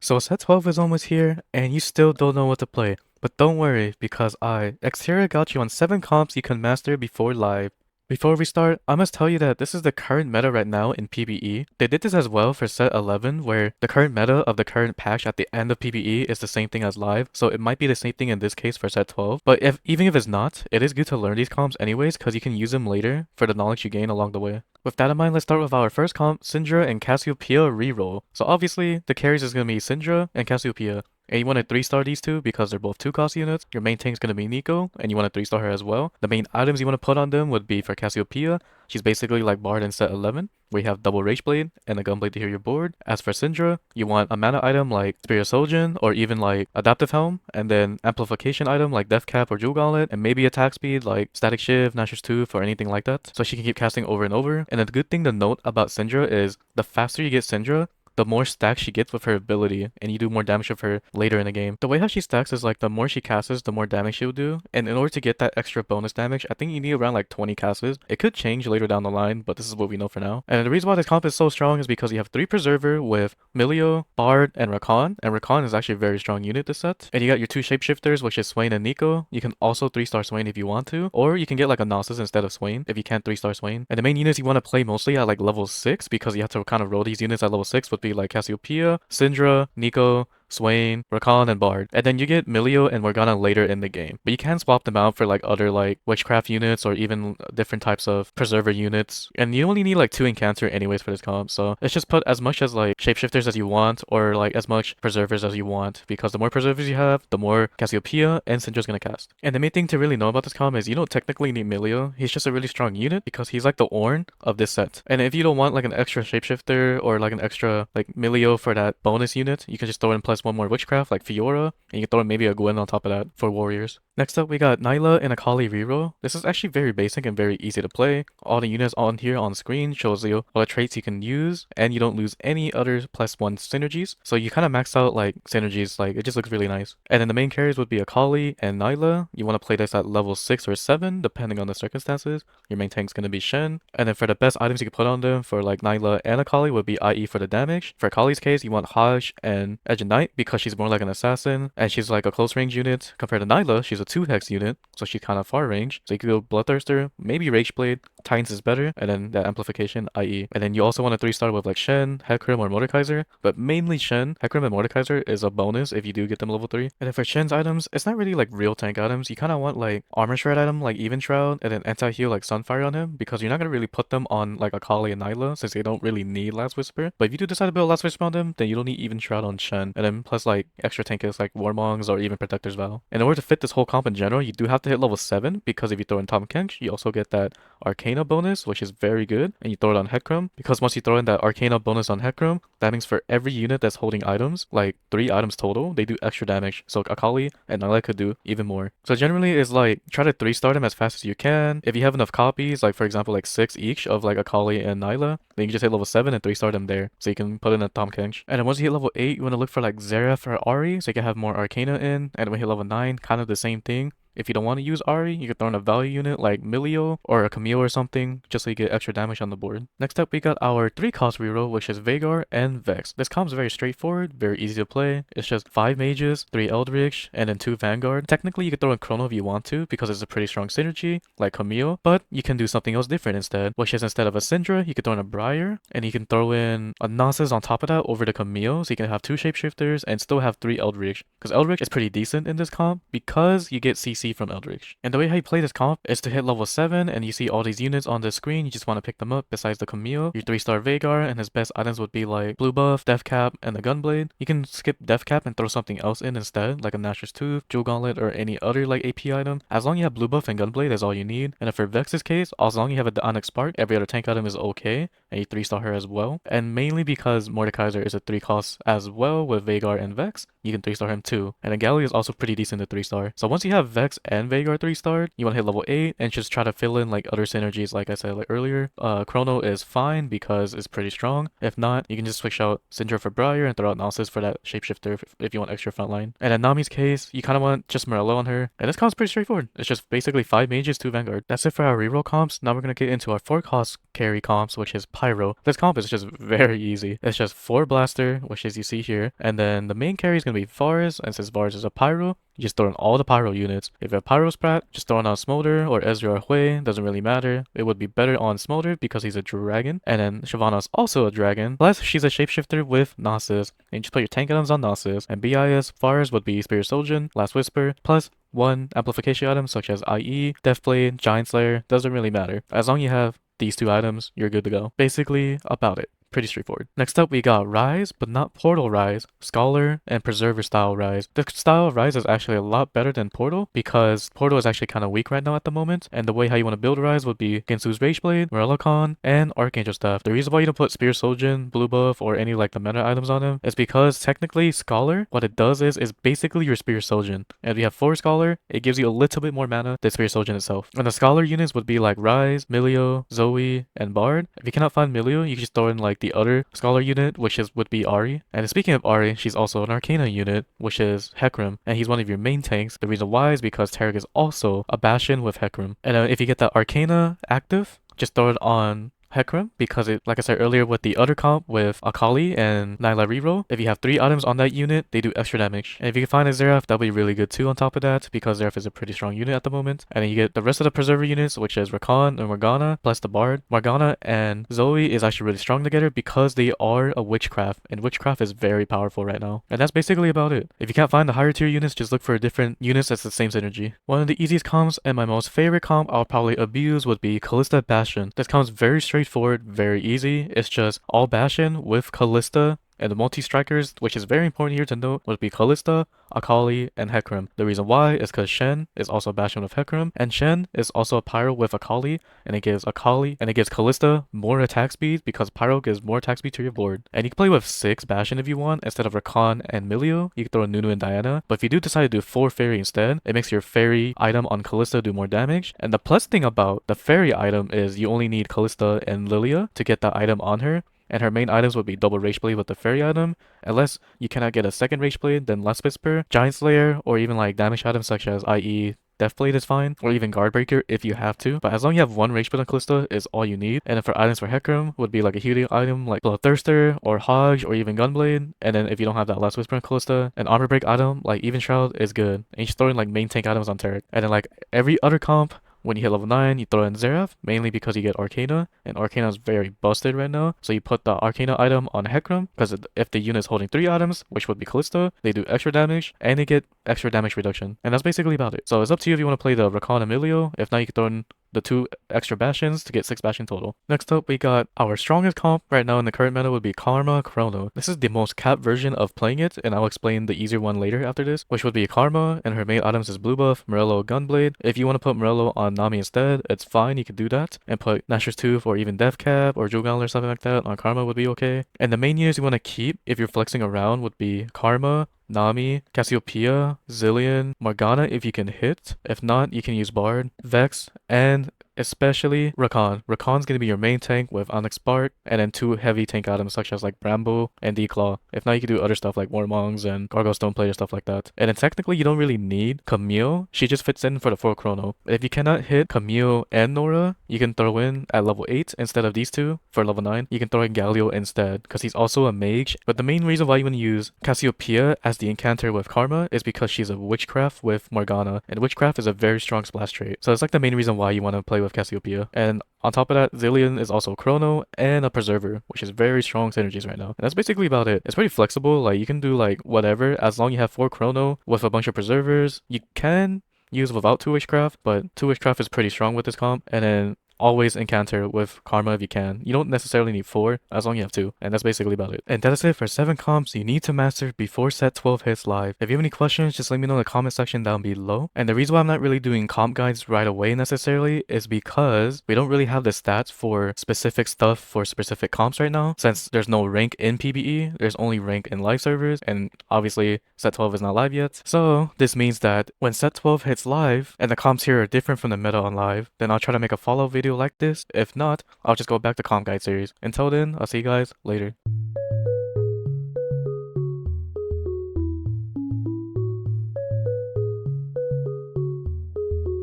So set 12 is almost here, and you still don't know what to play. But don't worry, because Xterra got you on 7 comps you can master before live. Before we start, I must tell you that this is the current meta right now in PvE. They did this as well for set 11, where the current meta of the current patch at the end of PvE is the same thing as live, so it might be the same thing in this case for set 12. But even if it's not, it is good to learn these comps anyways, because you can use them later for the knowledge you gain along the way. With that in mind, let's start with our first comp, Syndra and Cassiopeia reroll. So obviously, the carries is going to be Syndra and Cassiopeia. And you want to 3-star these two because they're both 2-cost units. Your main tank's going to be Nico, and you want to 3-star her as well. The main items you want to put on them would be for Cassiopeia. She's basically like Bard in set 11, where you have double Rage Blade and a Gunblade to heal your board. As for Syndra, you want a mana item like Spirit Sojourn or even like Adaptive Helm, and then amplification item like Death Cap or Jewel Gauntlet, and maybe attack speed like Static Shiv, Nashor's Tooth, or anything like that. So she can keep casting over and over. And a good thing to note about Syndra is the faster you get Syndra, the more stacks she gets with her ability, and you do more damage with her later in the game. The way how she stacks is like the more she casts, the more damage she'll do, and in order to get that extra bonus damage, I think you need around like 20 casts. It could change later down the line, but this is what we know for now. And the reason why this comp is so strong is because you have 3 Preserver with Milio, Bard, and Rakan, and Rakan is actually a very strong unit this set. And you got your 2 Shapeshifters, which is Swain and Nico. You can also 3-star Swain if you want to, or you can get like a Gnosis instead of Swain if you can't 3-star Swain. And the main units you want to play mostly at like level 6, because you have to kind of roll these units at level 6, would be like Cassiopeia, Syndra, Nico, Swain, Rakan, and Bard. And then you get Milio and Morgana later in the game. But you can swap them out for like other like Witchcraft units or even different types of Preserver units. And you only need like 2 Encancer anyways for this comp. So let's just put as much as like Shapeshifters as you want or like as much Preservers as you want. Because the more Preservers you have, the more Cassiopeia and Syndra's gonna cast. And the main thing to really know about this comp is you don't technically need Milio. He's just a really strong unit because he's like the Ornn of this set. And if you don't want like an extra Shapeshifter or like an extra like Milio for that bonus unit, you can just throw in plus 1 more Witchcraft like Fiora, and you can throw in maybe a Gwen on top of that for warriors. Next up, we got Nilah and Akali reroll. This is actually very basic and very easy to play. All the units on here on screen shows you all the traits you can use, and you don't lose any other plus 1 synergies. So you kind of max out like synergies, like it just looks really nice. And then the main carries would be Akali and Nilah. You want to play this at level 6 or 7, depending on the circumstances. Your main tank's going to be Shen. And then for the best items you can put on them for like Nilah and Akali would be IE for the damage. For Akali's case, you want Hajj and Edge of Night because she's more like an assassin, and she's like a close range unit. Compared to Nilah, she's a 2-hex unit, so she's kind of far range. So you could go Bloodthirster, maybe Rage Blade, Titans is better, and then that amplification, IE. And then you also want to 3-star with like Shen, Hecarim, or Mordekaiser, but mainly Shen. Hecarim and Mordekaiser is a bonus if you do get them level 3. And then for Shen's items, it's not really like real tank items. You kind of want like Armor Shred item like Even Shroud, and then anti-heal like Sunfire on him, because you're not going to really put them on like Akali and Nilah since they don't really need Last Whisper. But if you do decide to build Last Whisper on them, then you don't need Even Shroud on Shen. And then plus like extra tankers like Warmongs or even Protector's Vow. In order to fit this whole comp in general, you do have to hit level 7, because if you throw in Tahm Kench, you also get that Arcana bonus, which is very good, and you throw it on Hecarim, because once you throw in that Arcana bonus on Hecarim, that means for every unit that's holding items, like 3 items total, they do extra damage. So Akali and Nilah could do even more. So generally it's like try to 3-star them as fast as you can. If you have enough copies, like for example like 6 each of like Akali and Nilah, then you can just hit level 7 and 3-star them there. So you can put in a Tahm Kench. And then once you hit level 8, you want to look for like Xerath or Ahri, so you can have more Arcana in. And when you hit level 9, kind of the same thing. If you don't want to use Ahri, you could throw in a value unit like Milio or a Camille or something, just so you get extra damage on the board. Next up, we got our 3-cost reroll, which is Veigar and Vex. This comp is very straightforward, very easy to play. It's just 5 mages, 3 Eldritch, and then 2 Vanguard. Technically, you could throw in Chrono if you want to, because it's a pretty strong synergy, like Camille, but you can do something else different instead, which is instead of a Syndra, you could throw in a Briar, and you can throw in a Gnosis on top of that over the Camille, so you can have 2 Shapeshifters and still have 3 Eldritch, because Eldritch is pretty decent in this comp, because you get CC from Eldritch. And the way how you play this comp is to hit level 7, and you see all these units on the screen, you just want to pick them up besides the Camille. Your 3-star Veigar, and his best items would be like Blue Buff, Death Cap, and the Gunblade. You can skip Death Cap and throw something else in instead, like a Nashor's Tooth, Jewel Gauntlet, or any other like AP item. As long as you have Blue Buff and Gunblade, that's all you need. And if for Vex's case, as long as you have a Onyx Spark, every other tank item is okay, and you 3-star her as well. And mainly because Mordekaiser is a 3-cost as well with Veigar and Vex, you can 3-star him too. And Akali is also pretty decent to 3-star. So once you have Vex and Veigar 3-starred, you want to hit level 8 and just try to fill in like other synergies like I said like earlier. Chrono is fine because it's pretty strong. If not, you can just switch out Syndra for Briar and throw out Nasus for that shapeshifter if you want extra frontline. And in Nami's case, you kind of want just Morello on her. And this comp's pretty straightforward. It's just basically 5 mages, 2 Vanguard. That's it for our reroll comps. Now we're going to get into our 4 cost carry comps, which is Pyro. This comp is just very easy. It's just 4 Blaster, which is you see here. And then the main carry is going to be Varus. And since Varus is a Pyro, you just throw in all the Pyro units. If you have Pyro Sprat, just throw in on Smolder or Ezreal or Hui. Doesn't really matter. It would be better on Smolder because he's a dragon. And then Shyvana's also a dragon. Plus, she's a shapeshifter with Nasus. And you just put your tank items on Nasus. And BIS, Varus would be Spirit Soldier, Last Whisper, plus 1 amplification item such as IE, Deathblade, Giant Slayer. Doesn't really matter. As long as you have these 2 items, you're good to go. Basically, about it. Pretty straightforward. Next up, we got Ryze, but not Portal Ryze, Scholar, and Preserver style Ryze. This style of Ryze is actually a lot better than Portal because Portal is actually kind of weak right now at the moment, and the way how you want to build Ryze would be Ginsu's Rageblade, Morellocon, and Archangel Staff. The reason why you don't put Spear Soulgen, Blue Buff, or any like the meta items on him is because technically Scholar, what it does is basically your Spear Soulgen. And if you have 4 Scholar, it gives you a little bit more mana than Spear Soulgen itself. And the Scholar units would be like Ryze, Milio, Zoe, and Bard. If you cannot find Milio, you can just throw in like the other Scholar unit, which would be Ahri. And speaking of Ahri, she's also an Arcana unit, which is Hecarim, and he's one of your main tanks. The reason why is because Tarek is also a Bastion with Hecarim. And if you get that Arcana active, just throw it on Hecarim because it, like I said earlier with the other comp with Akali and Nilah Reroll, if you have 3 items on that unit, they do extra damage. And if you can find a Xerath, that'll be really good too on top of that because Xerath is a pretty strong unit at the moment. And then you get the rest of the Preserver units, which is Rakan and Morgana plus the Bard. Morgana and Zoe is actually really strong together because they are a Witchcraft, and Witchcraft is very powerful right now. And that's basically about it. If you can't find the higher tier units, just look for different units that's the same synergy. One of the easiest comps and my most favorite comp I'll probably abuse would be Kalista Bastion. This comp's very straightforward, very easy. It's just all Bastion with Kalista, and the multi-strikers, which is very important here to note, would be Kalista, Akali, and Hecarim. The reason why is because Shen is also a Bastion with Hecarim, and Shen is also a Pyro with Akali, and it gives Kalista more attack speed because Pyro gives more attack speed to your board. And you can play with 6 Bastion if you want, instead of Rakan and Milio. You can throw in Nunu and Diana, but if you do decide to do 4 Fairy instead, it makes your Fairy item on Kalista do more damage. And the plus thing about the Fairy item is you only need Kalista and Lilia to get that item on her. And her main items would be double Rageblade with the Fairy item. Unless you cannot get a second Rageblade, then Last Whisper, Giant Slayer, or even like damage items such as IE, Deathblade is fine, or even Guardbreaker if you have to. But as long as you have 1 Rageblade on Kalista is all you need. And then for items for Hecarim would be like a healing item like Bloodthirster or Hodge or even Gunblade. And then if you don't have that Last Whisper on Kalista, an Armor Break item like Even Shroud is good. And you just throw in like main tank items on Tarek. And then like every other comp, when you hit level 9, you throw in Xerath, mainly because you get Arcana, and Arcana is very busted right now. So you put the Arcana item on Hecarim, because if the unit is holding 3 items, which would be Kalista, they do extra damage, and they get extra damage reduction. And that's basically about it. So it's up to you if you want to play the Rakan Emilio. If not, you can throw in the 2 extra Bastions to get 6 Bastion total. Next up, we got our strongest comp right now in the current meta would be Karma Chrono. This is the most capped version of playing it, and I'll explain the easier one later after this, which would be Karma, and her main items is Blue Buff, Morello, Gunblade. If you want to put Morello on Nami instead, it's fine, you can do that, and put Nashor's Tooth or even Death Cap or Jugal or something like that on Karma would be okay. And the main units you want to keep if you're flexing around would be Karma, Nami, Cassiopeia, Zillion, Morgana if you can hit. If not, you can use Bard, Vex, and especially Rakan. Rakan's gonna be your main tank with Onyx Spark, and then 2 heavy tank items such as like Bramble and Declaw. If not, you can do other stuff like Warmongs and Gargoyle Stoneplater, stuff like that. And then technically you don't really need Camille. She just fits in for the 4 Chrono. If you cannot hit Camille and Nora, you can throw in at level 8 instead of these 2 for level 9. You can throw in Galio instead because he's also a mage. But the main reason why you want to use Cassiopeia as the encounter with Karma is because she's a Witchcraft with Morgana, and Witchcraft is a very strong splash trait. So it's like the main reason why you want to play with Cassiopeia. And on top of that, Zillion is also Chrono and a Preserver, which is very strong synergies right now. And that's basically about it. It's pretty flexible, like you can do like whatever as long as you have 4 Chrono with a bunch of Preservers. You can use without 2 Witchcraft, but 2 Witchcraft is pretty strong with this comp. And then always encounter with Karma if you can. You don't necessarily need 4, as long as you have 2, and that's basically about it. And that is it for 7 comps you need to master before set 12 hits live. If you have any questions, just let me know in the comment section down below. And the reason why I'm not really doing comp guides right away necessarily is because we don't really have the stats for specific stuff for specific comps right now. Since there's no rank in PBE, there's only rank in live servers, and obviously set 12 is not live yet. So this means that when set 12 hits live and the comps here are different from the meta on live, then I'll try to make a follow-up video like this. If not, I'll just go back to comp guide series. Until then, I'll see you guys later.